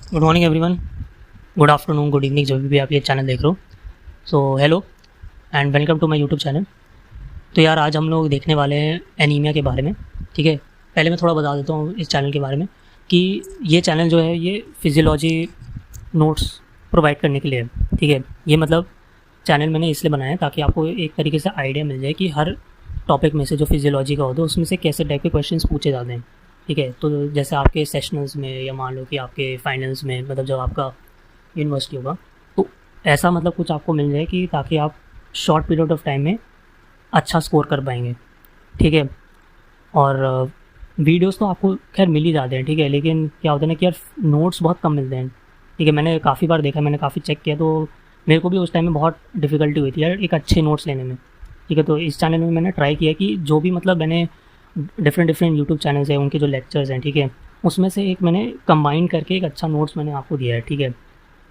Good morning everyone, good afternoon, good evening, जो भी आप ये चैनल देख रहे हो। So hello and welcome to my YouTube channel. तो यार आज हम लोग देखने वाले हैं एनीमिया के बारे में। ठीक है, पहले मैं थोड़ा बता देता हूँ इस चैनल के बारे में कि ये चैनल जो है ये फिजियोलॉजी नोट्स प्रोवाइड करने के लिए है। ठीक है, ये मतलब चैनल मैंने इसलिए बनाया है ताकि आपको एक तरीके से आइडिया मिल जाए कि हर टॉपिक में से जो फिजियोलॉजी का होता है उसमें से कैसे टाइप के क्वेश्चंस पूछे जाते हैं। ठीक है, तो जैसे आपके सेशनल्स में या मान लो कि आपके फाइनल्स में, मतलब जब आपका यूनिवर्सिटी होगा, तो ऐसा मतलब कुछ आपको मिल जाए कि ताकि आप शॉर्ट पीरियड ऑफ टाइम में अच्छा स्कोर कर पाएंगे। ठीक है, और वीडियोस तो आपको खैर मिल ही जाते हैं। ठीक है, लेकिन क्या होता है ना कि यार नोट्स बहुत कम मिलते हैं। ठीक है, मैंने काफ़ी बार देखा, मैंने काफ़ी चेक किया, तो मेरे को भी उस टाइम में बहुत डिफ़िकल्टी हुई थी यार एक अच्छे नोट्स लेने में। ठीक है, तो इस चैनल में मैंने ट्राई किया कि जो भी मतलब मैंने डिफरेंट डिफरेंट यूट्यूब चैनल्स हैं उनके जो लेक्चर्स हैं, ठीक है, उसमें से एक मैंने कंबाइन करके एक अच्छा नोट्स मैंने आपको दिया है। ठीक है,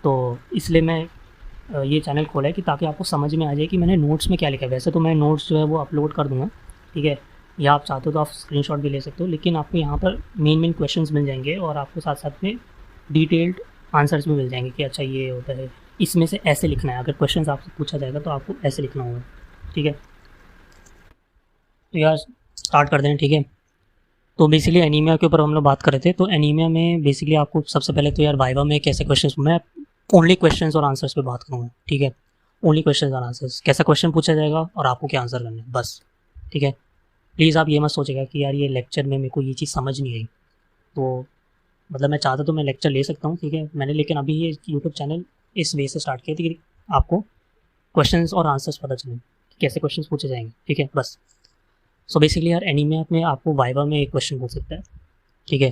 तो इसलिए मैं ये चैनल खोला है कि ताकि आपको समझ में आ जाए कि मैंने नोट्स में क्या लिखा है। वैसे तो मैं नोट्स जो है वो अपलोड कर दूँगा। ठीक है, या आप चाहते हो तो आप स्क्रीनशॉट भी ले सकते हो, लेकिन आपको यहाँ पर मेन मेन क्वेश्चंस मिल जाएंगे और आपको साथ साथ में डिटेल्ड आंसर्स भी मिल जाएंगे कि अच्छा ये होता है, इसमें से ऐसे लिखना है। अगर क्वेश्चन आपसे पूछा जाएगा तो आपको ऐसे लिखना होगा। ठीक है, तो यार स्टार्ट कर दें। ठीक है, तो बेसिकली एनीमिया के ऊपर हम लोग बात कर रहे थे। तो एनीमिया में बेसिकली आपको सबसे पहले तो यार वाइवा में कैसे क्वेश्चंस, मैं ओनली क्वेश्चंस और आंसर्स पे बात करूँगा। ठीक है, ओनली क्वेश्चंस और आंसर्स, कैसा क्वेश्चन पूछा जाएगा और आपको क्या आंसर करना है, बस। ठीक है, प्लीज़ आप ये मत सोचेगा कि यार ये लेक्चर में मेरे को ये चीज़ समझ नहीं आई। तो मतलब मैं चाहता तो मैं लेक्चर ले सकता हूँ, ठीक है मैंने, लेकिन अभी ये यूट्यूब चैनल इस वे से स्टार्ट किया था कि आपको क्वेश्चंस और आंसर्स पता चले कि कैसे क्वेश्चंस पूछे जाएंगे। ठीक है, बस। सो बेसिकली यार एनीमिया में आपको वाइवा में एक क्वेश्चन पूछ सकता है। ठीक है,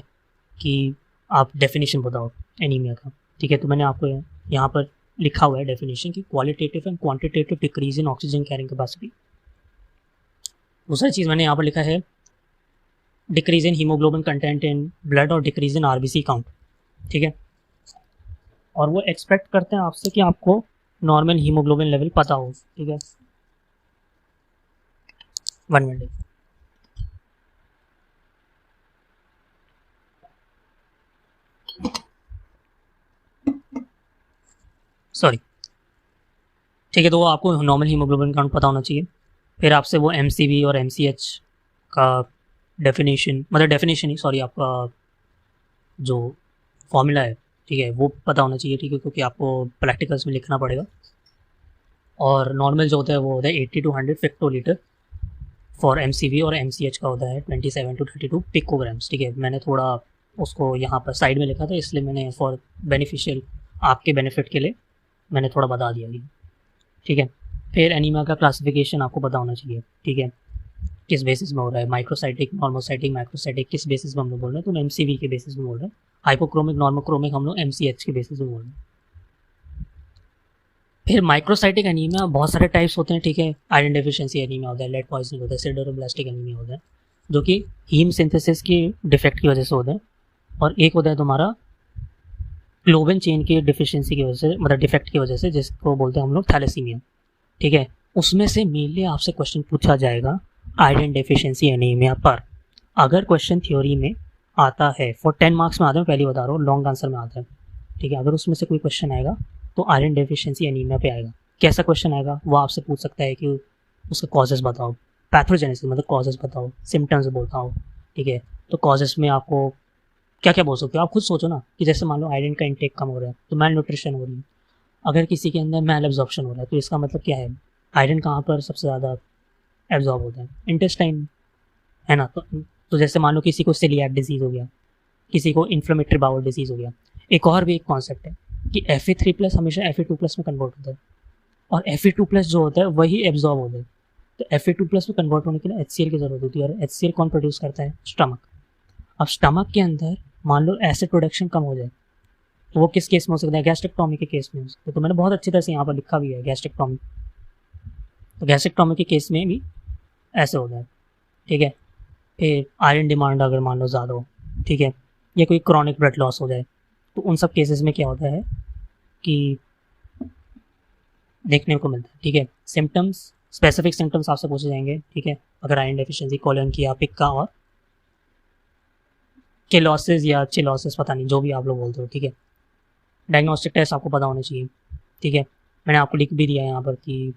कि आप डेफिनेशन बताओ एनीमिया का। ठीक है, तो मैंने आपको यहाँ पर लिखा हुआ है डेफिनेशन कि qualitative and quantitative decrease in oxygen carrying capacity. दूसरा चीज़ मैंने यहाँ पर लिखा है decrease in haemoglobin content in blood और डिक्रीज इन आरबीसी काउंट। ठीक है, और वो एक्सपेक्ट करते हैं आपसे कि आपको नॉर्मल हीमोग्लोबिन लेवल पता हो। ठीक है, 1 मिनट। सॉरी। ठीक है, तो वो आपको नॉर्मल हीमोग्लोबिन काउंट पता होना चाहिए। फिर आपसे वो एम और एम का डेफिनेशन, मतलब डेफिनेशन ही सॉरी, आपका जो फॉर्मूला है, ठीक है, वो पता होना चाहिए। ठीक है, क्योंकि आपको प्रैक्टिकल्स में लिखना पड़ेगा। और नॉर्मल जो होता है वो होता है 80 to 100 फेक्टोलीटर फॉर एम और एम का होता है 27 to 32 पिकोग्राम्स। ठीक है, मैंने थोड़ा उसको यहाँ पर साइड में लिखा था, इसलिए मैंने फॉर बेनिफिशियल, आपके बेनिफिट के लिए मैंने थोड़ा बता दिया ये। ठीक है, फिर एनीमिया का क्लासिफिकेशन आपको पता होना चाहिए। ठीक है, किस बेसिस में हो रहा है, माइक्रोसाइटिक, नॉर्मोसाइटिक, माइक्रोसाइटिक, किस बेसिस में हम लोग बोल रहे हैं, तो एम के बेसिस में बोल रहे हैं। हाइपोक्रोमिक, नॉर्मोक्रोमिक हम लोग एम के बेसिस में बोल रहे हैं। फिर माइक्रोसाइटिक एनीमिया बहुत सारे टाइप्स होते हैं। ठीक है, आयरन डेफिशिएंसी एनीमिया होता है, लेड पॉइजनिंग होता है, सिडरोब्लास्टिक एनीमिया होता है, जो कि हीम सिंथेसिस की डिफेक्ट की वजह से होता है। और एक होता है तुम्हारा ग्लोबिन चेन की डिफिशियंसी की वजह से, मतलब डिफेक्ट की वजह से, जिसको बोलते हैं हम लोग थैलेसीमिया। ठीक है, उसमें से मेनली आपसे क्वेश्चन पूछा जाएगा आयरन डेफिशिएंसी एनीमिया पर। अगर क्वेश्चन थ्योरी में आता है, फॉर 10 मार्क्स में आता है, पहले बता रहा हूँ, लॉन्ग आंसर में आता है। ठीक है, अगर उसमें से कोई क्वेश्चन आएगा तो आयरन डेफिशिएंसी एनीमिया पे आएगा। कैसा क्वेश्चन आएगा वो आपसे पूछ सकता है कि उसका कॉजेस बताओ, पैथोजेनेसिस मतलब कॉजेस बताओ, सिम्टम्स बताओ। ठीक है, तो कॉजेस में आपको क्या क्या बोल सकते हो, आप खुद सोचो ना, कि जैसे मान लो आयरन का इंटेक कम हो रहा है तो मेल न्यूट्रिशन हो रही है। अगर किसी के अंदर मेल एब्जॉर्प्शन हो रहा है तो इसका मतलब क्या है, आयरन कहाँ पर सबसे ज़्यादा एब्जॉर्ब होता है, इंटेस्टाइन, है ना। तो जैसे मान लो किसी को सेलियाक डिजीज़ हो गया, किसी को इन्फ्लेमेटरी बाउल डिजीज़ हो गया। एक और भी एक कॉन्सेप्ट है कि Fe3+ हमेशा Fe2+ में कन्वर्ट होता है, और Fe2+ जो होता है वही एब्जॉर्ब होता है। तो Fe2+ में कन्वर्ट होने के लिए HCl की ज़रूरत होती है, और HCl कौन प्रोड्यूस करता है, स्टमक। अब स्टमक के अंदर मान लो एसिड प्रोडक्शन कम हो जाए, तो वो किस केस में हो सकता है, गैस्ट्रेक्टोमी के केस में हो सकता है। तो मैंने बहुत अच्छी तरह से यहाँ पर लिखा भी है गैस्ट्रेक्टोमी। तो गैस्ट्रेक्टोमी के केस में भी ऐसे होता है। ठीक है, फिर आयरन डिमांड अगर मान लो ज़्यादा हो, ठीक है, या कोई क्रॉनिक ब्लड लॉस हो जाए, तो उन सब केसेस में क्या होता है कि देखने को मिलता है। ठीक है, सिम्टम्स, स्पेसिफिक सिम्टम्स आपसे पूछे जाएंगे। ठीक है, अगर आयरन डेफिशिएंसी कॉलन की या पिक का, और केलोसिस या चिलोसिस, पता नहीं जो भी आप लोग बोलते हो। ठीक है, डायग्नोस्टिक टेस्ट आपको पता होने चाहिए, ठीक है। मैंने आपको लिख भी दिया है यहाँ पर कि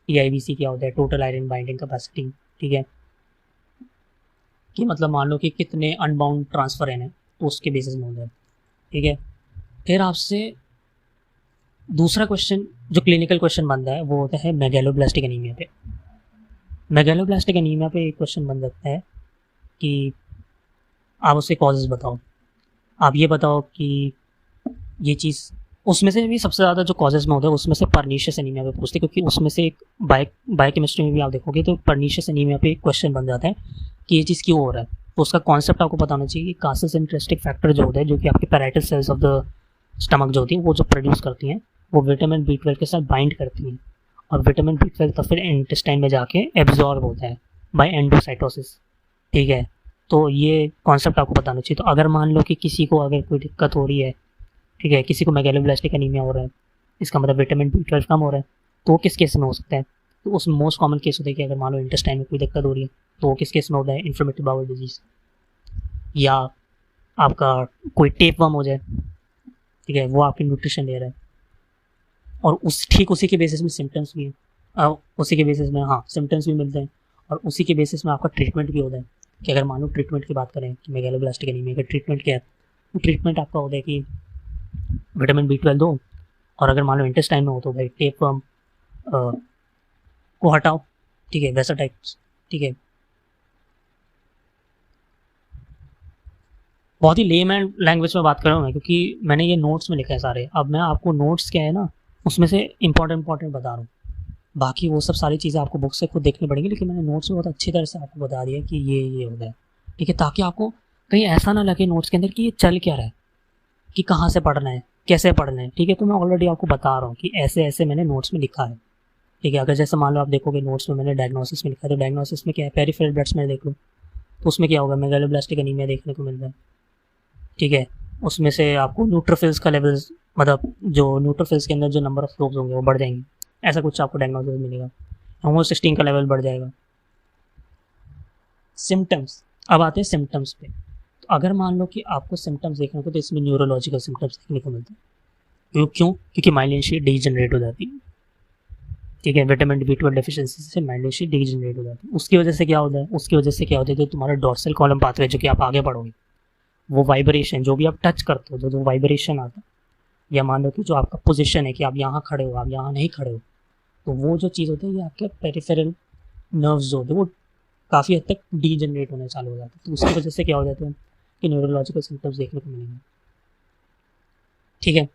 TIBC क्या होता है, टोटल आयरन बाइंडिंग कैपेसिटी, ठीक है, कि मतलब मान लो कि कितने अनबाउंड ट्रांसफर है तो उसके बेसिस में होता है, ठीक है। फिर आपसे दूसरा क्वेश्चन जो क्लिनिकल क्वेश्चन बनता है वो होता है मेगैलोब्लास्टिक एनीमिया पे। मेगैलोब्लास्टिक एनीमिया पे एक क्वेश्चन बन सकता है कि आप उसके कॉजेज़ बताओ, आप ये बताओ कि ये चीज़, उसमें से भी सबसे ज़्यादा जो कॉजेज़ में होता है उसमें से परनीशियस एनीमिया पे पूछते हैं, क्योंकि उसमें से एक बायोकेमिस्ट्री में भी आप देखोगे तो परनीशियस एनीमिया पे एक क्वेश्चन बन जाता है कि ये चीज़ क्यों हो रहा है। तो उसका कॉन्सेप्ट आपको पता होना चाहिए कि कासेस इंटरेस्टिक फैक्टर जो होता है, जो कि आपके parietal cells of the stomach जो होती है वो जो प्रोड्यूस करती हैं, वो विटामिन B12 के साथ बाइंड करती हैं, और विटामिन B12 तो फिर इंटेस्टाइन में जाके एब्जॉर्ब होता है बाय एंडोसाइटोसिस, ठीक है। तो ये कॉन्सेप्ट आपको बताना चाहिए। तो अगर मान लो कि किसी को अगर कोई दिक्कत हो रही है, ठीक है, किसी को मेगैलोब्लास्टिक एनीमिया हो रहा है, इसका मतलब विटामिन B12 कम हो रहा है, तो वो किस केस में हो सकता है? तो उसमें मोस्ट कॉमन केस होता है कि अगर मान लो इंटेस्टाइन में कोई दिक्कत हो रही है, तो वो किस केस में होता है? इन्फ्लेमेटरी बाउल डिजीज़, या आपका कोई टेप वर्म हो जाए, ठीक है, वो आपकी न्यूट्रिशन ले रहा है, और उसी के बेसिस में सिम्टम्स भी हैं, उसी के बेसिस में हाँ सिम्टम्स भी मिलते हैं, और उसी के बेसिस में आपका ट्रीटमेंट भी होता है। कि अगर मान लो ट्रीटमेंट की बात करें कि मेगैलोब्लास्टिक एनीमिया का ट्रीटमेंट क्या है, तो ट्रीटमेंट आपका होता है कि विटामिन B12 दो, और अगर मान लो इंटेस्टाइन में हो तो भाई टेप वर्म को हटाओ, ठीक है, वैसा टाइप्स, ठीक है। बहुत ही लेमैन लैंग्वेज में बात कर रहा हूँ मैं, क्योंकि मैंने ये नोट्स में लिखा है सारे। अब मैं आपको नोट्स क्या है ना, उसमें से इंपॉर्टेंट बता रहा हूँ, बाकी वो सब सारी चीज़ें आपको बुक से खुद देखनी पड़ेंगी, लेकिन मैंने नोट्स में बहुत अच्छी तरह से आपको बता दिया कि ये होता है, ठीक है, ताकि आपको कहीं ऐसा ना लगे नोट्स के अंदर कि ये चल क्या रहा है, कि कहाँ से पढ़ना है, कैसे पढ़ना है, ठीक है। तो मैं ऑलरेडी आपको बता रहा हूँ कि ऐसे ऐसे मैंने नोट्स में लिखा है, ठीक है। अगर जैसे मान लो आप देखोगे नोट्स में मैंने डायग्नोसिस में लिखा है, तो डायग्नोसिस में क्या है, पेरिफेरल ब्लड स्मेल देख लो, तो उसमें क्या होगा, मेगैलोब्लास्टिक एनीमिया देखने को मिल रहा है, ठीक है। उसमें से आपको न्यूट्रोफिल्स का लेवल, मतलब जो न्यूट्रोफिल्स के अंदर जो नंबर ऑफ लोब्स होंगे वो बढ़ जाएंगे, ऐसा कुछ आपको डायग्नोसिस मिलेगा। होमोसिस्टीन का लेवल बढ़ जाएगा। सिम्टम्स, अब आते हैं सिम्टम्स पे। तो अगर मान लो कि आपको सिम्टम्स देखने को, तो इसमें न्यूरोलॉजिकल सिम्टम्स देखने को मिलते हैं। क्यों? क्योंकि माइलिन शीट डीजनरेट हो जाती है, ठीक है, विटामिन B12 डेफिशिएंसी से माइलिन शीट डीजनरेट हो जाती है। उसकी वजह से क्या होता है, तो तुम्हारा डोर्सल कॉलम पाथवे जो कि आप आगे बढ़ोगे, वो वाइब्रेशन जो भी आप टच करते हो, जो वाइब्रेशन आता है, या मान लो कि जो आपका पोजीशन है कि आप यहाँ खड़े हो, आप यहाँ नहीं खड़े हो, तो वो जो चीज़ होती है ये आपके पेरिफेरल नर्व्स जो होते हैं वो काफ़ी हद तक डीजनरेट होने चालू हो जाते हैं। तो उसकी वजह से क्या हो जाता है कि न्यूरोलॉजिकल सिम्टम्स देखने को मिलेंगे, ठीक है।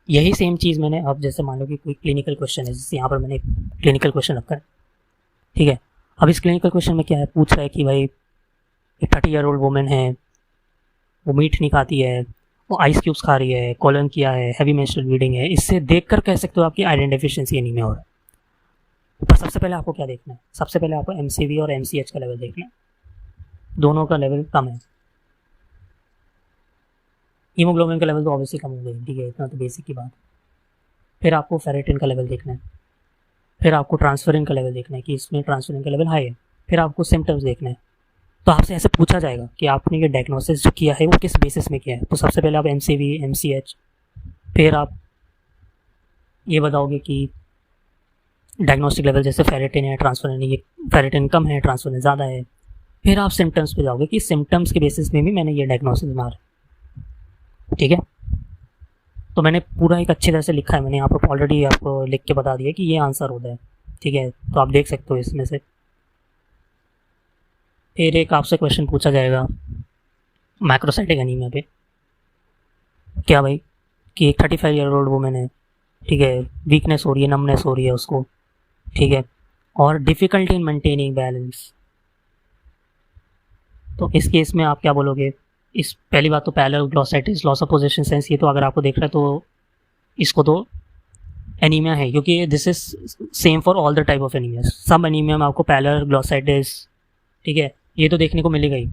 यही सेम चीज़ मैंने, अब जैसे मान लो कि कोई क्लिनिकल क्वेश्चन है, जैसे यहाँ पर मैंने क्लिनिकल क्वेश्चन रखा है, ठीक है। अब इस क्लिनिकल क्वेश्चन में क्या है, पूछ रहा है कि भाई एक 30 ईयर ओल्ड वुमेन है, वो मीट नहीं खाती है, वो आइस क्यूब्स खा रही है, कॉलन किया है, हैवी मेंस्ट्रुअल ब्लीडिंग है, इससे देखकर कह सकते हो आपकी आयरन डेफिशिएंसी एनीमिया हो रहा है। पर सबसे पहले आपको क्या देखना है, सबसे पहले आपको MCV और MCH का लेवल देखना है, दोनों का लेवल कम है। हीमोग्लोबिन का लेवल तो ऑब्वियसली कम हो गई, ठीक है, इतना तो बेसिक की बात। फिर आपको फेरेटिन का लेवल देखना है, फिर आपको ट्रांसफेरिन का लेवल देखना है कि इसमें ट्रांसफेरिन का लेवल हाई है, फिर आपको सिम्टम्स देखना है। तो आपसे ऐसे पूछा जाएगा कि आपने ये डायग्नोसिस जो किया है वो किस बेसिस में किया है। तो सबसे पहले आप MCV MCH, फिर आप ये बताओगे कि डायग्नोस्टिक लेवल जैसे फेरेटिन है, ट्रांसफेरिन है, ये फेरेटिन कम है, ट्रांसफेरिन ज़्यादा है। फिर आप सिम्टम्स पे जाओगे कि सिम्टम्स के बेसिस में भी मैंने ये डायग्नोसिस मारा, ठीक है। तो मैंने पूरा एक अच्छी तरह से लिखा है, मैंने यहाँ पर ऑलरेडी आपको लिख के बता दिया कि ये आंसर होता है, ठीक है। तो आप देख सकते हो इसमें से। फिर एक आपसे क्वेश्चन पूछा जाएगा मैक्रोसाइटिक एनीमिया पे, क्या भाई कि एक 35 ईयर ओल्ड वुमेन है, ठीक है, वीकनेस हो रही है, नमनेस हो रही है उसको, ठीक है, और डिफ़िकल्टी इन मेंटेनिंग बैलेंस। तो इस केस में आप क्या बोलोगे? इस पहली बात तो parallel glossitis, loss of position sense, ये तो अगर आपको देख रहा है तो इसको तो एनीमिया है, क्योंकि this is same for all the type of anaemia. सब एनीमिया में आपको पैरेलल ग्लोसाइटिस, ठीक है, ये तो देखने को मिलेगा ही,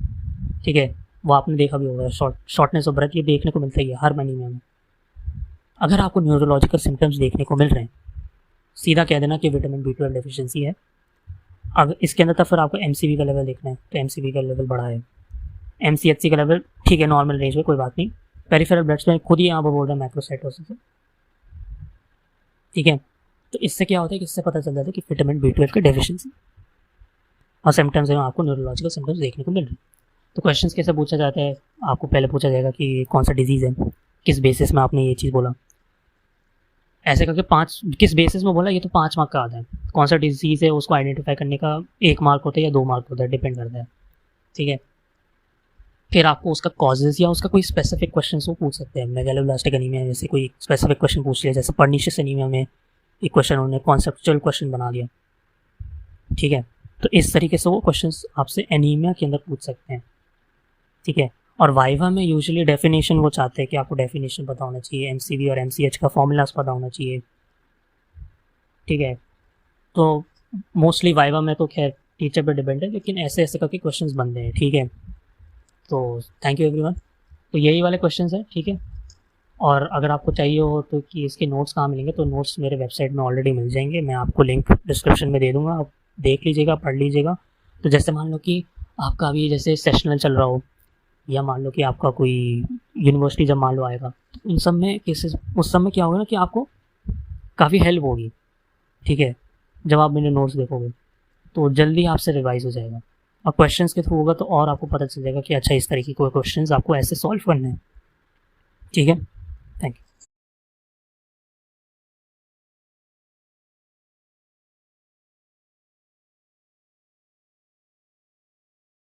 ठीक है, वो आपने देखा भी होगा। शॉर्टनेस ऑफ ब्रेथ ये देखने को मिलता ही है हर एनीमिया में। अगर आपको न्यूरोलॉजिकल सिम्टम्स देखने को मिल रहे हैं, सीधा कह देना कि विटामिन B12 डेफिशिएंसी है। अगर इसके अंदर तो फिर आपको MCV का लेवल देखना है, तो MCV का लेवल बढ़ा है, MCHC का लेवल ठीक है नॉर्मल रेंज में, कोई बात नहीं, पेरिफेरल ब्लड्स में खुद ही यहाँ पर बोल रहा है मैक्रोसाइटोसिस है, ठीक है। तो इससे क्या होता है कि इससे पता चल जाता है कि विटामिन B12 की डेफिशिएंसी और सिम्टम्स में आपको न्यूरोलॉजिकल सिम्टम्स देखने को मिल रहे हैं। तो क्वेश्चंस कैसे पूछा जाता है, आपको पहले पूछा जाएगा कि कौन सा डिजीज़ है, किस बेसिस में आपने ये चीज़ बोला, ऐसे करके 5 किस बेसिस में बोला, ये तो 5 मार्क का आता है। कौन सा डिजीज़ है उसको आइडेंटिफाई करने का 1 मार्क होता है या 2 मार्क होता है, डिपेंड करता है, ठीक है। फिर आपको उसका कॉजेज़ या उसका कोई स्पेसिफिक क्वेश्चन वो पूछ सकते हैं। मेगालोब्लास्टिक एनीमिया में से कोई स्पेसिफिक क्वेश्चन पूछ लिया, जैसे पर्नीशियस एनीमिया में एक क्वेश्चन उन्होंने कॉन्सेप्चुअल क्वेश्चन बना दिया, ठीक है। तो इस तरीके से वो क्वेश्चंस आपसे एनीमिया के अंदर पूछ सकते हैं, ठीक है। और वाइवा में यूजुअली डेफिनेशन वो चाहते हैं कि आपको डेफिनेशन पता होना चाहिए, MCV और MCH का फॉर्मूलाज पता होना चाहिए, ठीक है। तो मोस्टली वाइवा में तो खैर टीचर पर डिपेंड है, लेकिन ऐसे ऐसे करके क्वेश्चंस बनते हैं, ठीक है। तो थैंक यू एवरीवन। तो यही वाले क्वेश्चंस हैं, ठीक है। और अगर आपको चाहिए हो तो कि इसके नोट्स कहाँ मिलेंगे, तो नोट्स मेरे वेबसाइट में ऑलरेडी मिल जाएंगे, मैं आपको लिंक डिस्क्रिप्शन में दे दूँगा, आप देख लीजिएगा, पढ़ लीजिएगा। तो जैसे मान लो कि आपका अभी जैसे सेशनल चल रहा हो, या मान लो कि आपका कोई यूनिवर्सिटी जब मान लो आएगा, तो उन सब में केसेस, उस सब में क्या होगा ना कि आपको काफ़ी हेल्प होगी, ठीक है। जब आप मेरे नोट्स देखोगे तो जल्दी आपसे रिवाइज हो जाएगा, और क्वेश्चंस के थ्रू होगा तो और आपको पता चल जाएगा कि अच्छा इस तरीके के क्वेश्चंस आपको ऐसे सॉल्व करने हैं, ठीक है।